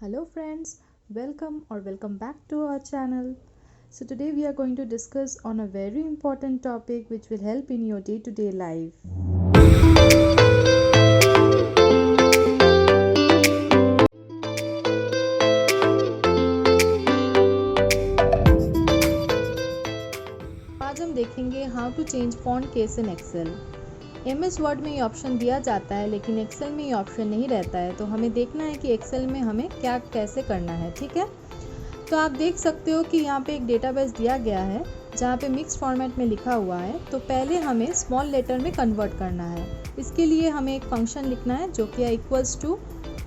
Hello friends, welcome back to our channel. So today we are going to discuss on a very important topic which will help in your day-to-day life. आज हम देखेंगे how to change font case in Excel. MS Word में ये option दिया जाता है लेकिन Excel में ये ऑप्शन नहीं रहता है, तो हमें देखना है कि एक्सेल में हमें क्या कैसे करना है। ठीक है, तो आप देख सकते हो कि यहाँ पे एक डेटाबेस दिया गया है जहाँ पे मिक्स फॉर्मेट में लिखा हुआ है। तो पहले हमें स्मॉल लेटर में कन्वर्ट करना है। इसके लिए हमें एक फंक्शन लिखना है जो कि है equals to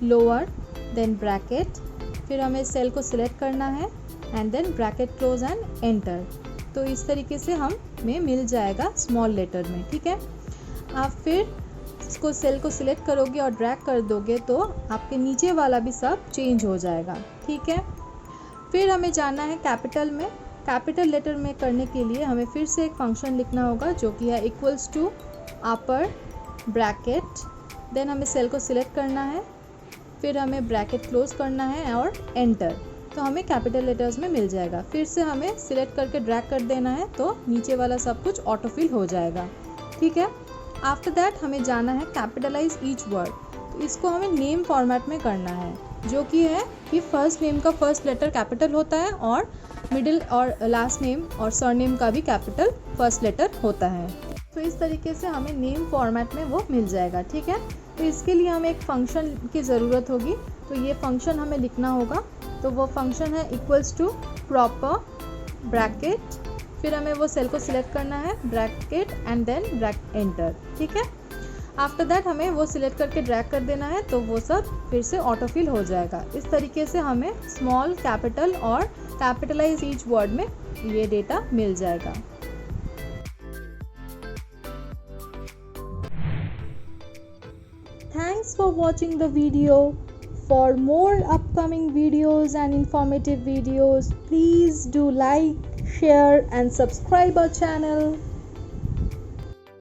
lower then bracket, फिर हमें सेल को सिलेक्ट करना है and then bracket close and enter. तो इस तरीके से हमें मिल जाएगा स्मॉल लेटर में। ठीक है, आप फिर इसको सेल को सिलेक्ट करोगे और ड्रैग कर दोगे तो आपके नीचे वाला भी सब चेंज हो जाएगा। ठीक है, फिर हमें जाना है कैपिटल में। कैपिटल लेटर में करने के लिए हमें फिर से एक फंक्शन लिखना होगा जो कि है equals to upper bracket, then हमें सेल को सिलेक्ट करना है, फिर हमें ब्रैकेट क्लोज करना है और एंटर। तो हमें कैपिटल लेटर्स में मिल जाएगा। फिर से हमें सिलेक्ट करके ड्रैग कर देना है तो नीचे वाला सब कुछ ऑटो फिल हो जाएगा। ठीक है, आफ्टर दैट हमें जाना है कैपिटलाइज ईच वर्ड। तो इसको हमें नेम फॉर्मेट में करना है, जो कि है कि फर्स्ट नेम का फर्स्ट लेटर कैपिटल होता है और मिडिल और लास्ट नेम और सरनेम का भी कैपिटल फर्स्ट लेटर होता है। तो इस तरीके से हमें नेम फॉर्मेट में वो मिल जाएगा। ठीक है, तो इसके लिए हमें एक फंक्शन की ज़रूरत होगी। तो ये फंक्शन हमें लिखना होगा। तो वो फंक्शन है इक्वल्स टू प्रॉपर ब्रैकेट, फिर हमें वो सेल को सिलेक्ट करना है, ब्रैकेट एंड देन एंटर। ठीक है, आफ्टर दैट हमें वो सिलेक्ट करके ड्रैग कर देना है तो वो सब फिर से ऑटो फिल हो जाएगा। इस तरीके से हमें स्मॉल, कैपिटल और कैपिटलाइज ईच वर्ड में ये डेटा मिल जाएगा। Thanks for watching the video. For more upcoming videos and informative videos, please do like, share and subscribe our channel.